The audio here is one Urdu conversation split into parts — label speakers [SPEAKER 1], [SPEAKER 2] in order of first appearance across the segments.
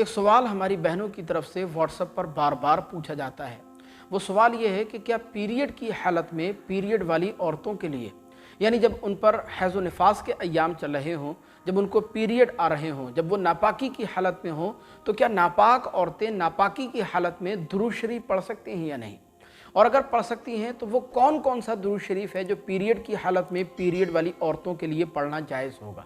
[SPEAKER 1] ایک سوال ہماری بہنوں کی طرف سے واٹس ایپ پر بار بار پوچھا جاتا ہے۔ وہ سوال یہ ہے کہ کیا پیریڈ کی حالت میں پیریڈ والی عورتوں کے لیے، یعنی جب ان پر حیض و نفاس کے ایام چل رہے ہوں، جب ان کو پیریڈ آ رہے ہوں، جب وہ ناپاکی کی حالت میں ہوں، تو کیا ناپاک عورتیں ناپاکی کی حالت میں درود شریف پڑھ سکتی ہیں یا نہیں؟ اور اگر پڑھ سکتی ہیں تو وہ کون کون سا درود شریف ہے جو پیریڈ کی حالت میں پیریڈ والی عورتوں کے لیے پڑھنا جائز ہوگا؟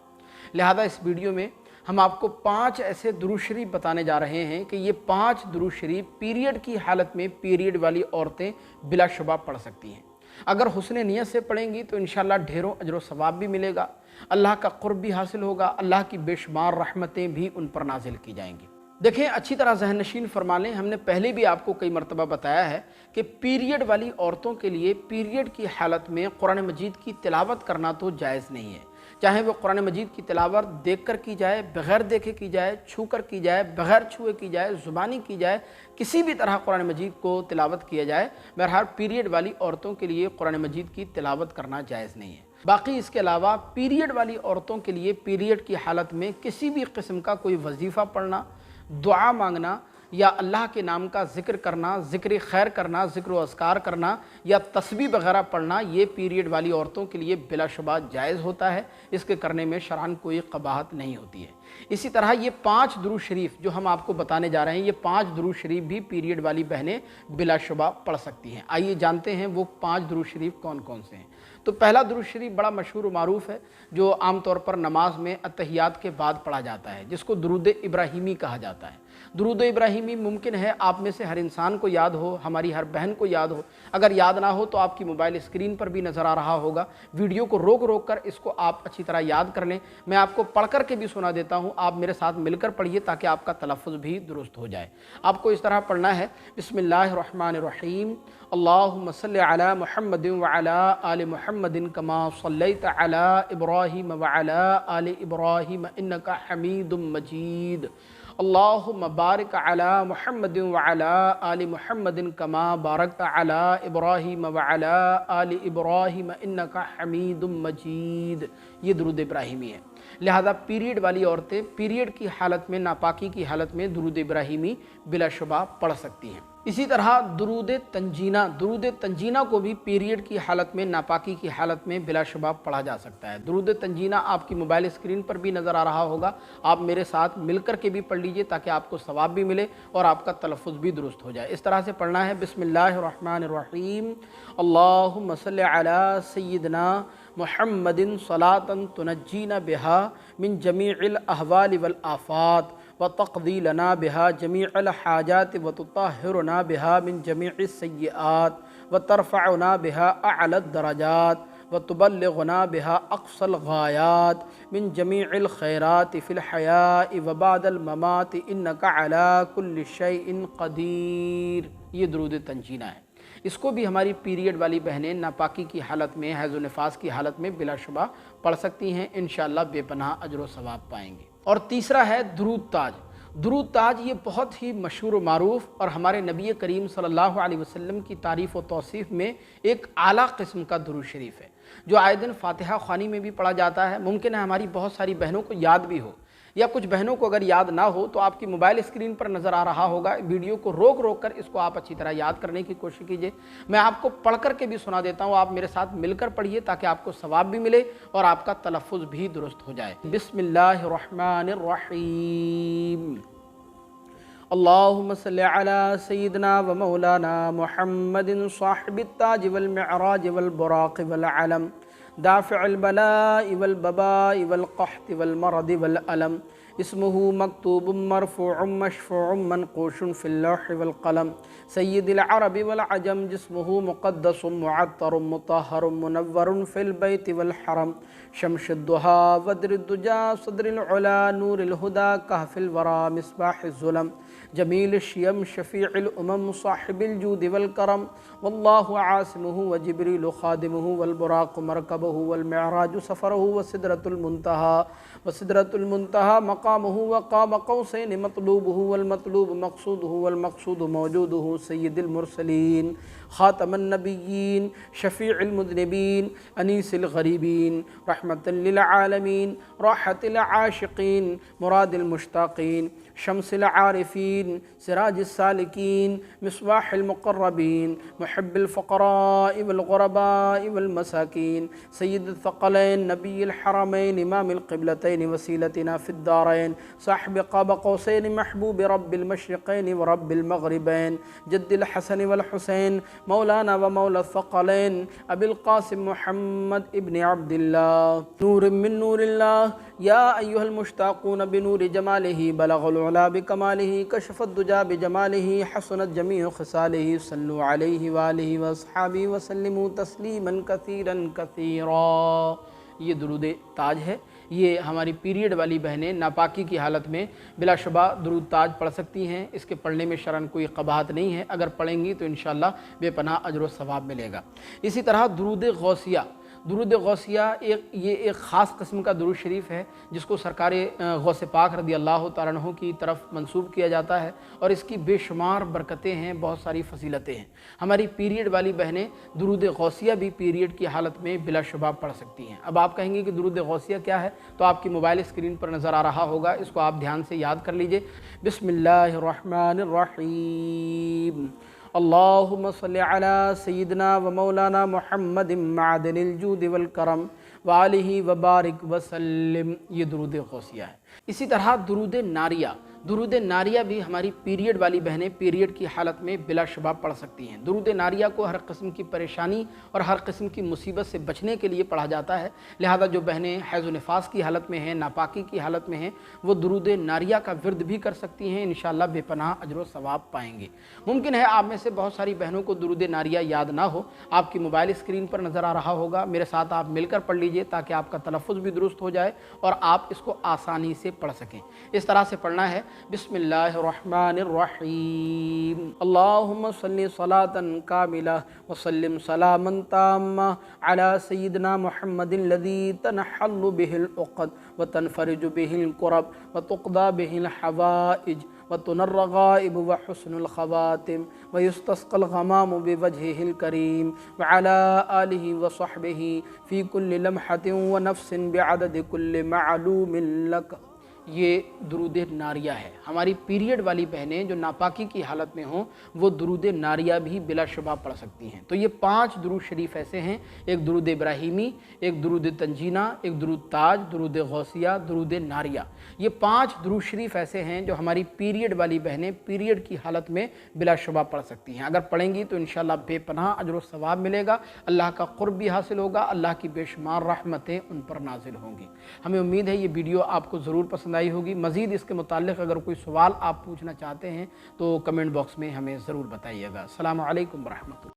[SPEAKER 1] لہذا اس ویڈیو میں ہم آپ کو 5 ایسے درود شریف بتانے جا رہے ہیں کہ یہ 5 درود شریف پیریڈ کی حالت میں پیریڈ والی عورتیں بلا شبہ پڑھ سکتی ہیں۔ اگر حسن نیت سے پڑھیں گی تو انشاءاللہ ڈھیروں اجر و ثواب بھی ملے گا، اللہ کا قرب بھی حاصل ہوگا، اللہ کی بے شمار رحمتیں بھی ان پر نازل کی جائیں گی۔ دیکھیں، اچھی طرح ذہن نشین فرما لیں، ہم نے پہلے بھی آپ کو کئی مرتبہ بتایا ہے کہ پیریڈ والی عورتوں کے لیے پیریڈ کی حالت میں قرآن مجید کی تلاوت کرنا تو جائز نہیں ہے، چاہے وہ قرآن مجید کی تلاوت دیکھ کر کی جائے، بغیر دیکھے کی جائے، چھو کر کی جائے، بغیر چھوئے کی جائے، زبانی کی جائے، کسی بھی طرح قرآن مجید کو تلاوت کیا جائے، بہرحال پیریڈ والی عورتوں کے لیے قرآن مجید کی تلاوت کرنا جائز نہیں ہے۔ باقی اس کے علاوہ پیریڈ والی عورتوں کے لیے پیریڈ کی حالت میں کسی بھی قسم کا کوئی وظیفہ پڑھنا، دعا مانگنا یا اللہ کے نام کا ذکر کرنا، ذکر خیر کرنا، ذکر و اذکار کرنا یا تسبیح وغیرہ پڑھنا، یہ پیریڈ والی عورتوں کے لیے بلا شبہ جائز ہوتا ہے، اس کے کرنے میں شرعاً کوئی قباحت نہیں ہوتی ہے۔ اسی طرح یہ 5 درود شریف جو ہم آپ کو بتانے جا رہے ہیں، یہ 5 درود شریف بھی پیریڈ والی بہنیں بلا شبہ پڑھ سکتی ہیں۔ آئیے جانتے ہیں وہ 5 درود شریف کون کون سے ہیں۔ تو پہلا درود شریف بڑا مشہور و معروف ہے، جو عام طور پر نماز میں اتحیات کے بعد پڑھا جاتا ہے، جس کو درود ابراہیمی کہا جاتا ہے۔ درود ابراہیمی ممکن ہے آپ میں سے ہر انسان کو یاد ہو، ہماری ہر بہن کو یاد ہو۔ اگر یاد نہ ہو تو آپ کی موبائل اسکرین پر بھی نظر آ رہا ہوگا، ویڈیو کو روک روک کر اس کو آپ اچھی طرح یاد کر لیں۔ میں آپ کو پڑھ کر کے بھی سنا دیتا ہوں، آپ میرے ساتھ مل کر پڑھیے تاکہ آپ کا تلفظ بھی درست ہو جائے۔ آپ کو اس طرح پڑھنا ہے: بسم اللہ الرحمن الرحیم، اللہم صلی علی محمد وعلی آل محمد کما صلیت علی ابراہیم وعلی آل ابراہیم انک حمید مجید، اللہم بارک علی محمد وعلی آل محمد کما بارکت علی ابراہیم وعلی آل ابراہیم انک حمید مجید۔ یہ درود ابراہیمی ہے۔ لہذا پیریڈ والی عورتیں پیریڈ کی حالت میں، ناپاکی کی حالت میں درود ابراہیمی بلا شبہ پڑھ سکتی ہیں۔ اسی طرح درود تنجینہ کو بھی پیریڈ کی حالت میں، ناپاکی کی حالت میں بلا شبہ پڑھا جا سکتا ہے۔ درود تنجینہ آپ کی موبائل اسکرین پر بھی نظر آ رہا ہوگا، آپ میرے ساتھ مل کر کے بھی پڑھ لیجئے تاکہ آپ کو ثواب بھی ملے اور آپ کا تلفظ بھی درست ہو جائے۔ اس طرح سے پڑھنا ہے: بسم اللہ الرحمن الرحیم، اللہم صلی علی سیدنا محمد صلاۃ تنجینا بہا من جمیع الاحوال والآفات وتقضی لنا بہا جمیع الحاجات وتطہرنا بہا من جمیع السیئات وترفعنا بہا اعلی الدرجات وتبلغنا بہا اقصى الغایات من جمیع الخیرات فی الحیاء وبعد الممات انک علی کل شیء قدیر۔ یہ درود تنجینہ ہے۔ اس کو بھی ہماری پیریڈ والی بہنیں ناپاکی کی حالت میں، حیض و نفاس کی حالت میں بلا شبہ پڑھ سکتی ہیں، انشاءاللہ بے پناہ اجر و ثواب پائیں گے۔ اور تیسرا ہے درود تاج۔ درود تاج یہ بہت ہی مشہور و معروف اور ہمارے نبی کریم صلی اللہ علیہ وسلم کی تعریف و توصیف میں ایک اعلیٰ قسم کا درود شریف ہے، جو آئے دن فاتحہ خوانی میں بھی پڑھا جاتا ہے۔ ممکن ہے ہماری بہت ساری بہنوں کو یاد بھی ہو، یا کچھ بہنوں کو اگر یاد نہ ہو تو آپ کی موبائل اسکرین پر نظر آ رہا ہوگا، ویڈیو کو روک روک کر اس کو آپ اچھی طرح یاد کرنے کی کوشش کیجئے۔ میں آپ کو پڑھ کر کے بھی سنا دیتا ہوں، آپ میرے ساتھ مل کر پڑھیے تاکہ آپ کو ثواب بھی ملے اور آپ کا تلفظ بھی درست ہو جائے۔ بسم اللہ الرحمن الرحیم، اللہم صلی علی سیدنا و مولانا محمد صاحب التاج والمعراج والبراق والعلم دافع البلاء والبباء والقحط والمرض والألم، اسمه مكتوب مرفوع مشفوع منقوش في اللوح والقلم، سید العرب والعجم، جسمه مقدس معطر مطهر منور في البيت والحرم، شمس الضحى بدر الدجى صدر العلا نور الهدى كهف الورى مصباح الظلم، جمیل الشیم شفیع الامم صاحب الجود والکرم، واللہ عاصمہ وجبریل خادمہ والبراق مرکبہ والمعراج سفرہ وسدرۃ المنتہى مقامہ وقاب قوسین مطلوبہ والمطلوب مقصودہ والمقصود موجودہ، سید المرسلین خاتم النبیین شفیع المذنبین انیس الغریبین رحمۃ للعالمین راحت العاشقین مراد المشتاقین، شمس العارفین سراج السالکین مصباح المقربین محب الفقراء والغرباء والمساکین سید الثقلین نبی الحرمین امام القبلتین وسیلتنا فی الدارین صاحب قاب قوسین محبوب رب المشرقین ورب المغربین جد الحسن والحسین مولانا ومولا الثقلین ابی القاسم محمد ابن عبد اللہ نور من نور اللہ یا ایہا المشتاقون بنور جمالہ بلغ العلا بکمالہ کشف الدجا بجمالہ حسنت جمیع خصالہ صلو علیہ وآلہ واصحابہ وسلموا تسلیما کثیرا کثیرا۔ یہ درود تاج ہے۔ یہ ہماری پیریڈ والی بہنیں ناپاکی کی حالت میں بلا شبہ درود تاج پڑھ سکتی ہیں، اس کے پڑھنے میں شرعاً کوئی قباحت نہیں ہے، اگر پڑھیں گی تو انشاءاللہ بے پناہ اجر و ثواب ملے گا۔ اسی طرح درود غوثیہ، درود غوثیہ یہ ایک خاص قسم کا درود شریف ہے جس کو سرکار غوث پاک رضی اللہ تعالیٰ عنہ کی طرف منسوب کیا جاتا ہے، اور اس کی بے شمار برکتیں ہیں، بہت ساری فضیلتیں ہیں۔ ہماری پیریڈ والی بہنیں درود غوثیہ بھی پیریڈ کی حالت میں بلا شبہ پڑھ سکتی ہیں۔ اب آپ کہیں گے کہ درود غوثیہ کیا ہے، تو آپ کی موبائل اسکرین پر نظر آ رہا ہوگا، اس کو آپ دھیان سے یاد کر لیجئے۔ بسم اللہ الرحمن الرحیم اللہم صلی علی سیدنا و مولانا محمد معدن الجود والکرم وآلہ وبارک وسلم۔ یہ درود غوثیہ ہے۔ اسی طرح درود ناریہ، درود ناریہ بھی ہماری پیریڈ والی بہنیں پیریڈ کی حالت میں بلا شبہ پڑھ سکتی ہیں۔ درود ناریہ کو ہر قسم کی پریشانی اور ہر قسم کی مصیبت سے بچنے کے لیے پڑھا جاتا ہے، لہذا جو بہنیں حیض و نفاس کی حالت میں ہیں، ناپاکی کی حالت میں ہیں، وہ درود ناریہ کا ورد بھی کر سکتی ہیں، انشاءاللہ بے پناہ اجر و ثواب پائیں گے۔ ممکن ہے آپ میں سے بہت ساری بہنوں کو درود ناریہ یاد نہ ہو، آپ کی موبائل اسکرین پر نظر آ رہا ہوگا، میرے ساتھ آپ مل کر پڑھ لیجئے تاکہ آپ کا تلفظ بھی درست ہو جائے اور آپ اس کو آسانی سے پڑھ سکیں۔ اس طرح سے پڑھنا ہے، بسم اللہ الرحمن الرحیم اللہم صلی صلاة کاملہ وسلم سلاما تاما علی سیدنا محمد الذی تنحل به العقد وتنفرج به الکرب وتقضى به الحوائج وتنر الرغائب وحسن الخواتم ويستسقى الغمام بوجهه الكريم وعلى آله وصحبه في كل لمحة ونفس بعدد كل معلوم لك۔ یہ درود ناریہ ہے۔ ہماری پیریڈ والی بہنیں جو ناپاکی کی حالت میں ہوں وہ درود ناریہ بھی بلا شبہ پڑھ سکتی ہیں۔ تو یہ 5 درود شریف ایسے ہیں، ایک درود ابراہیمی، ایک درود تنجینہ، ایک درود تاج، درود غوثیہ، درود ناریہ۔ یہ 5 درود شریف ایسے ہیں جو ہماری پیریڈ والی بہنیں پیریڈ کی حالت میں بلا شبہ پڑھ سکتی ہیں۔ اگر پڑھیں گی تو انشاءاللہ بے پناہ اجر و ثواب ملے گا، اللہ کا قرب بھی حاصل ہوگا، اللہ کی بے شمار رحمتیں ان پر نازل ہوں گی۔ ہمیں امید ہے یہ ویڈیو آپ کو ضرور پسند آئی ہوگی۔ مزید اس کے متعلق اگر کوئی سوال آپ پوچھنا چاہتے ہیں تو کمنٹ باکس میں ہمیں ضرور بتائیے گا۔ السلام علیکم ورحمۃ اللہ۔